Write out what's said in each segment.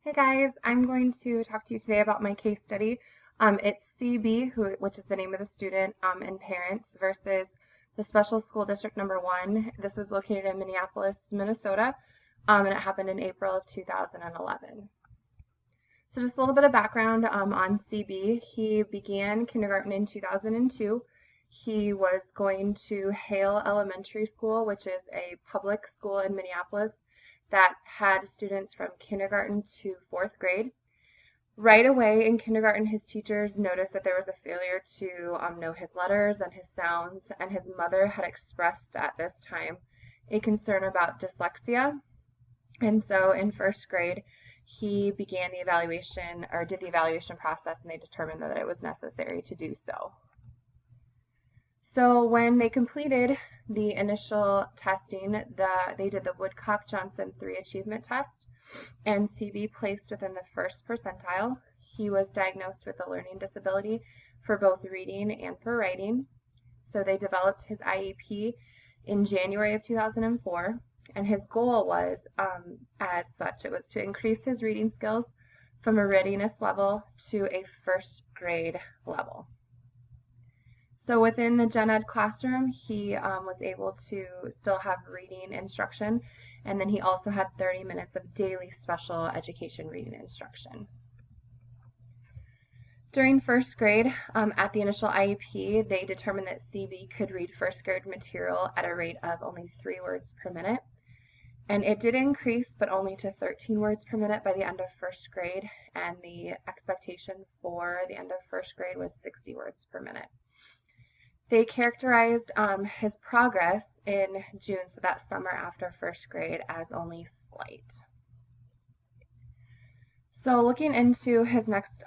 Hey guys, I'm going to talk to you today about my case study. It's CB, which is the name of the student, and parents versus the special school district number 1. This was located in Minneapolis, Minnesota, and it happened in April of 2011. So just a little bit of background on CB. He began kindergarten in 2002. He was going to Hale Elementary School, which is a public school in Minneapolis that had students from kindergarten to 4th grade. Right away in kindergarten, his teachers noticed that there was a failure to know his letters and his sounds, and his mother had expressed at this time a concern about dyslexia. And so in 1st grade, he began the evaluation or did the evaluation process, and they determined that it was necessary to do so. So when they completed the initial testing, they did the Woodcock-Johnson 3 achievement test, and CB placed within the 1st percentile. He was diagnosed with a learning disability for both reading and for writing. So they developed his IEP in January of 2004, and his goal was, as such, it was to increase his reading skills from a readiness level to a 1st grade level. So within the gen ed classroom, he was able to still have reading instruction, and then he also had 30 minutes of daily special education reading instruction. During 1st grade, at the initial IEP, they determined that CB could read 1st grade material at a rate of only 3 words per minute. And it did increase, but only to 13 words per minute by the end of 1st grade, and the expectation for the end of 1st grade was 60 words per minute. They characterized his progress in June, so that summer after 1st grade, as only slight. So looking into his next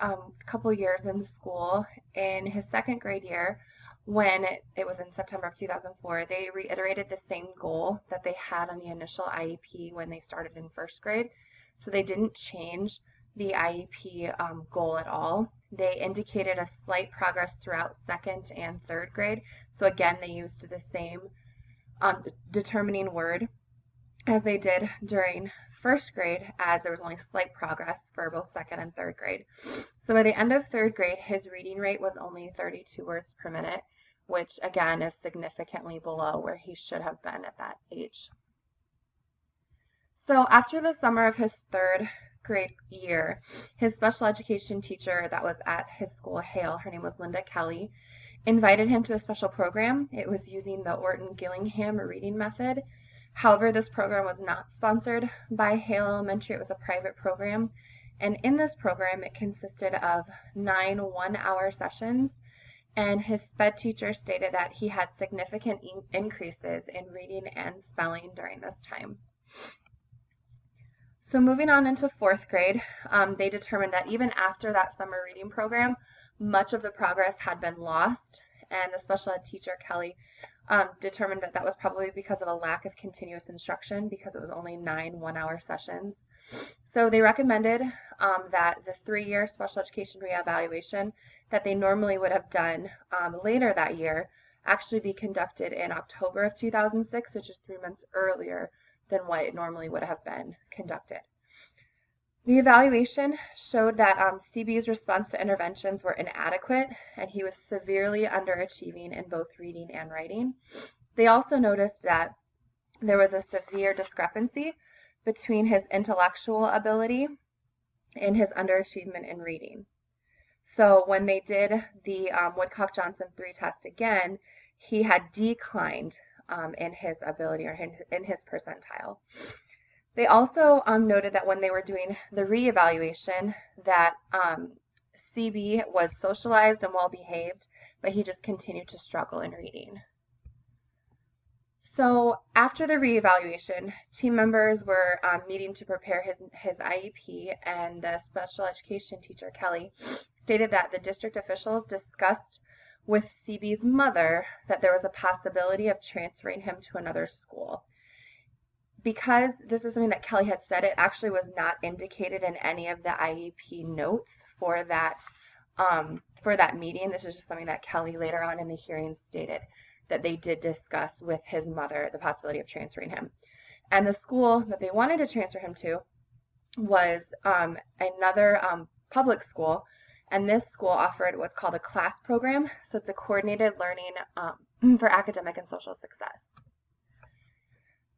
couple years in school, in his 2nd grade year, when it was in September of 2004, they reiterated the same goal that they had on the initial IEP when they started in 1st grade. So they didn't change the IEP goal at all. They indicated a slight progress throughout 2nd and 3rd grade. So again, they used the same determining word as they did during 1st grade, as there was only slight progress for both 2nd and 3rd grade. So by the end of 3rd grade, his reading rate was only 32 words per minute, which again is significantly below where he should have been at that age. So after the summer of his 3rd grade year, his special education teacher that was at his school, Hale, her name was Linda Kelly, invited him to a special program. It was using the Orton-Gillingham reading method. However, this program was not sponsored by Hale Elementary. It was a private program. And in this program, it consisted of 9 one-hour sessions. And his SPED teacher stated that he had significant increases in reading and spelling during this time. So moving on into 4th grade, they determined that even after that summer reading program, much of the progress had been lost, and the special ed teacher, Kelly, determined that that was probably because of a lack of continuous instruction, because it was only 9 one-hour sessions. So they recommended that the 3-year special education reevaluation that they normally would have done later that year actually be conducted in October of 2006, which is 3 months earlier than what it normally would have been conducted. The evaluation showed that CB's response to interventions were inadequate, and he was severely underachieving in both reading and writing. They also noticed that there was a severe discrepancy between his intellectual ability and his underachievement in reading. So when they did the Woodcock-Johnson 3 test again, he had declined in his ability or in his percentile. They also noted that when they were doing the reevaluation that CB was socialized and well behaved, but he just continued to struggle in reading. So after the reevaluation, team members were meeting to prepare his IEP, and the special education teacher, Kelly, stated that the district officials discussed with CB's mother that there was a possibility of transferring him to another school. Because this is something that Kelly had said, it actually was not indicated in any of the IEP notes for that meeting. This is just something that Kelly later on in the hearing stated that they did discuss with his mother the possibility of transferring him. And the school that they wanted to transfer him to was another public school, and this school offered what's called a class program. So it's a coordinated learning for academic and social success.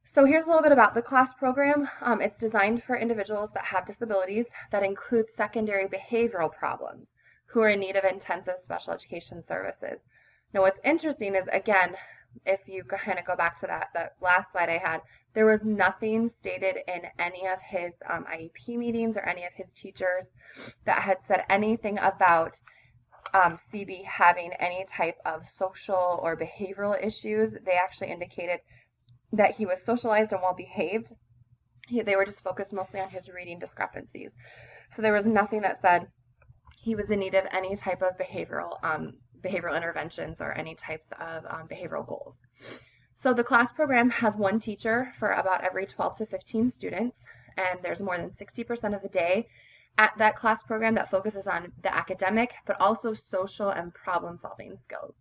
So here's a little bit about the class program. It's designed for individuals that have disabilities that include secondary behavioral problems who are in need of intensive special education services. Now what's interesting is, again, if you kind of go back to that last slide I had, there was nothing stated in any of his IEP meetings or any of his teachers that had said anything about CB having any type of social or behavioral issues. They actually indicated that he was socialized and well behaved. They were just focused mostly on his reading discrepancies. So there was nothing that said he was in need of any type of behavioral interventions or any types of behavioral goals. So the class program has one teacher for about every 12 to 15 students, and there's more than 60% of the day at that class program that focuses on the academic, but also social and problem-solving skills.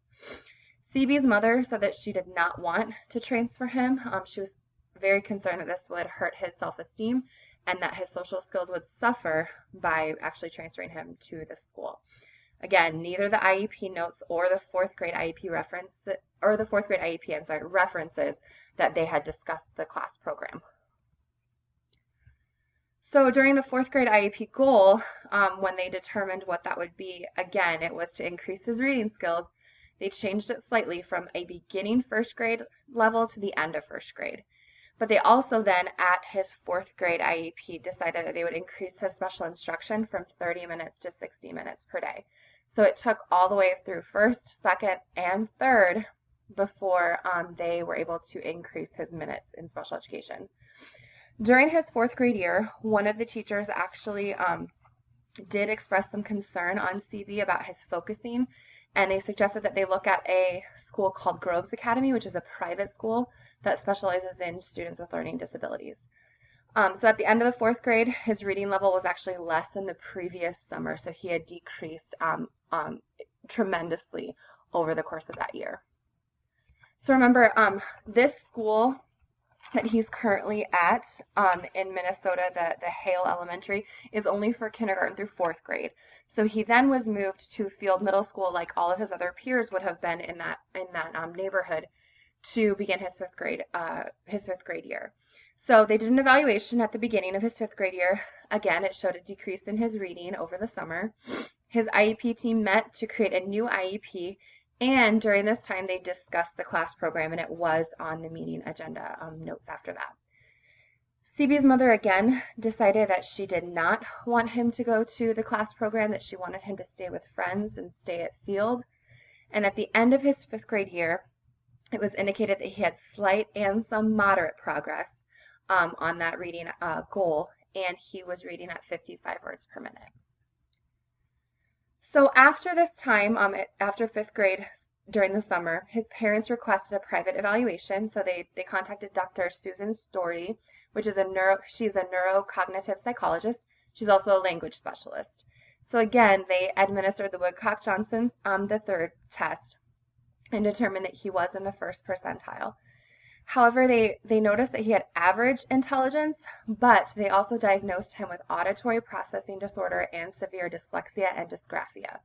CB's mother said that she did not want to transfer him. She was very concerned that this would hurt his self-esteem and that his social skills would suffer by actually transferring him to the school. Again, neither the IEP notes or the fourth grade IEP references that they had discussed the class program. So during the fourth grade IEP goal, when they determined what that would be, again, it was to increase his reading skills. They changed it slightly from a beginning first grade level to the end of first grade. But they also then, at his fourth grade IEP, decided that they would increase his special instruction from 30 minutes to 60 minutes per day. So it took all the way through first, second, and third before they were able to increase his minutes in special education. During his fourth grade year, one of the teachers actually did express some concern on CB about his focusing, and they suggested that they look at a school called Groves Academy, which is a private school that specializes in students with learning disabilities. So at the end of the fourth grade, his reading level was actually less than the previous summer, so he had decreased tremendously over the course of that year. So remember, this school that he's currently at in Minnesota, the Hale Elementary, is only for kindergarten through fourth grade. So he then was moved to Field Middle School, like all of his other peers would have been in that neighborhood, to begin his fifth grade year. So they did an evaluation at the beginning of his fifth grade year. Again, it showed a decrease in his reading over the summer. His IEP team met to create a new IEP, and during this time they discussed the class program, and it was on the meeting agenda notes after that. CB's mother again decided that she did not want him to go to the class program, that she wanted him to stay with friends and stay at Field. And at the end of his fifth grade year, it was indicated that he had slight and some moderate progress on that reading goal, and he was reading at 55 words per minute. So after this time, after fifth grade, during the summer, his parents requested a private evaluation. So they contacted Dr. Susan Storti, which is she's a neurocognitive psychologist. She's also a language specialist. So again, they administered the Woodcock-Johnson the third test and determined that he was in the first percentile. However, they noticed that he had average intelligence, but they also diagnosed him with auditory processing disorder and severe dyslexia and dysgraphia.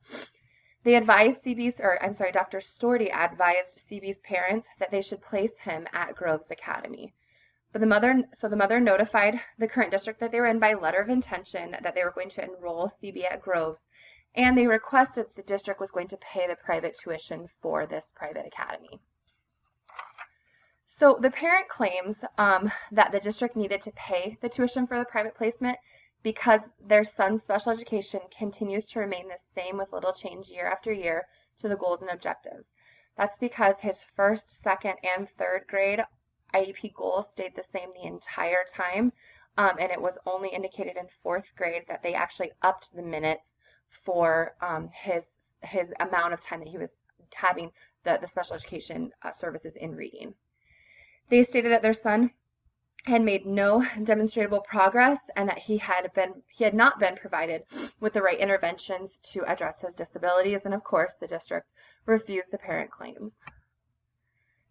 They advised Dr. Storti advised CB's parents that they should place him at Groves Academy. But the mother notified the current district that they were in by letter of intention that they were going to enroll CB at Groves, and they requested the district was going to pay the private tuition for this private academy. So the parent claims that the district needed to pay the tuition for the private placement because their son's special education continues to remain the same with little change year after year to the goals and objectives. That's because his first, second, and third grade IEP goals stayed the same the entire time, and it was only indicated in fourth grade that they actually upped the minutes for his amount of time that he was having the special education services in reading. They stated that their son had made no demonstrable progress and that he had not been provided with the right interventions to address his disabilities, and of course the district refused the parent claims.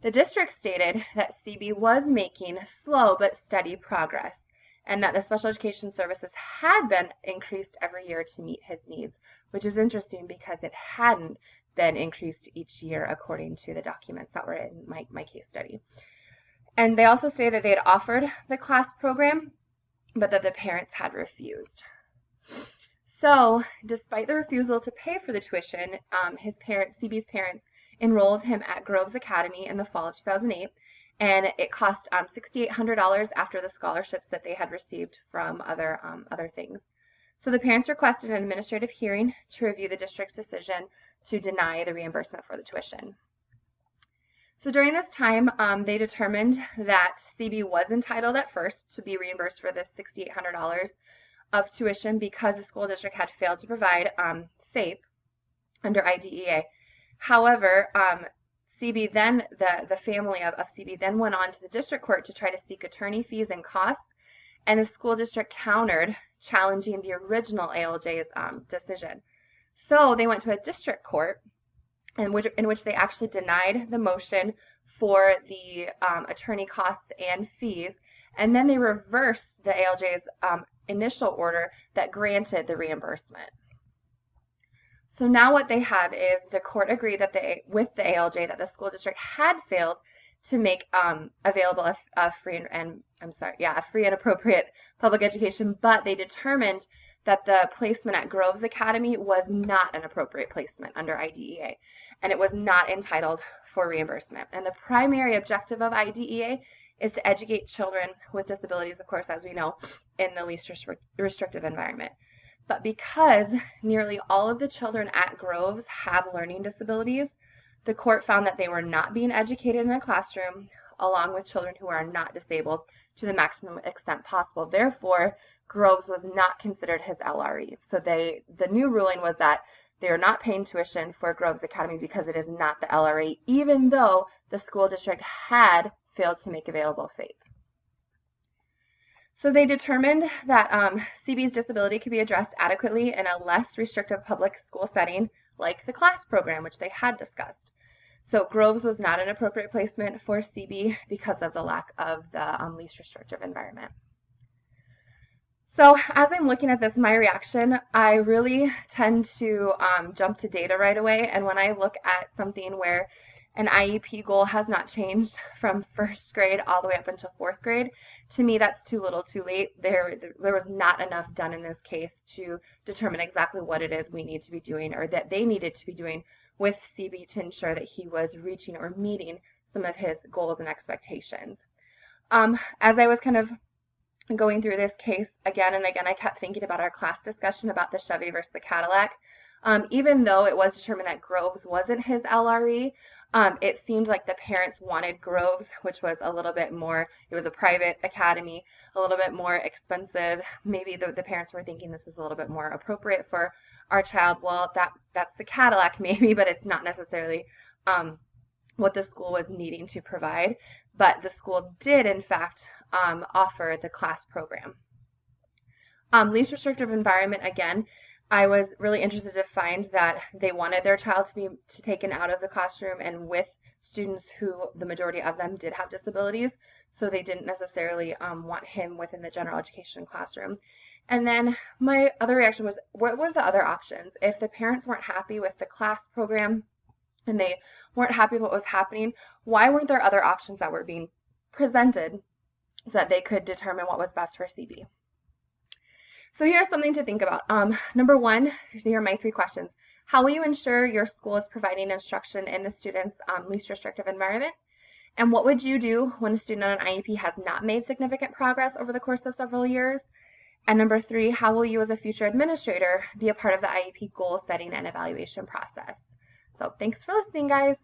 The district stated that CB was making slow but steady progress, and that the special education services had been increased every year to meet his needs, which is interesting because it hadn't been increased each year according to the documents that were in my case study. And they also stated that they had offered the class program, but that the parents had refused. So, despite the refusal to pay for the tuition, his parents, CB's parents, enrolled him at Groves Academy in the fall of 2008, and it cost $6,800 after the scholarships that they had received from other things. So the parents requested an administrative hearing to review the district's decision to deny the reimbursement for the tuition. So during this time, they determined that CB was entitled at first to be reimbursed for this $6,800 of tuition because the school district had failed to provide FAPE under IDEA. However, CB then, the family of CB then went on to the district court to try to seek attorney fees and costs, and the school district countered, challenging the original ALJ's decision. So they went to a district court in which they actually denied the motion for the attorney costs and fees, and then they reversed the ALJ's initial order that granted the reimbursement. So now what they have is the court agreed that with the ALJ that the school district had failed to make available a free and appropriate public education, but they determined that the placement at Groves Academy was not an appropriate placement under IDEA, and it was not entitled for reimbursement. And the primary objective of IDEA is to educate children with disabilities, of course, as we know, in the least restrictive environment. But because nearly all of the children at Groves have learning disabilities, the court found that they were not being educated in a classroom along with children who are not disabled to the maximum extent possible. Therefore, Groves was not considered his LRE. So the new ruling was that they are not paying tuition for Groves Academy because it is not the LRE, even though the school district had failed to make available FAPE. So they determined that CB's disability could be addressed adequately in a less restrictive public school setting like the class program, which they had discussed. So Groves was not an appropriate placement for CB because of the lack of the least restrictive environment. So as I'm looking at this, my reaction, I really tend to jump to data right away. And when I look at something where an IEP goal has not changed from first grade all the way up until fourth grade, to me that's too little too late. There was not enough done in this case to determine exactly what it is we need to be doing or that they needed to be doing with CB to ensure that he was reaching or meeting some of his goals and expectations. As I was kind of going through this case again and again, I kept thinking about our class discussion about the Chevy versus the Cadillac. Even though it was determined that Groves wasn't his LRE, it seemed like the parents wanted Groves, which was a little bit more, it was a private academy, a little bit more expensive. Maybe the parents were thinking this is a little bit more appropriate for our child. Well, that's the Cadillac maybe, but it's not necessarily what the school was needing to provide. But the school did, in fact, offer the class program. Least restrictive environment, again, I was really interested to find that they wanted their child to be taken out of the classroom and with students who the majority of them did have disabilities, so they didn't necessarily want him within the general education classroom. And then my other reaction was, what were the other options? If the parents weren't happy with the class program and they weren't happy with what was happening, why weren't there other options that were being presented so that they could determine what was best for CB? So here's something to think about. Number one, here are my 3 questions. How will you ensure your school is providing instruction in the student's least restrictive environment? And what would you do when a student on an IEP has not made significant progress over the course of several years? And number 3, how will you as a future administrator be a part of the IEP goal setting and evaluation process? So thanks for listening, guys.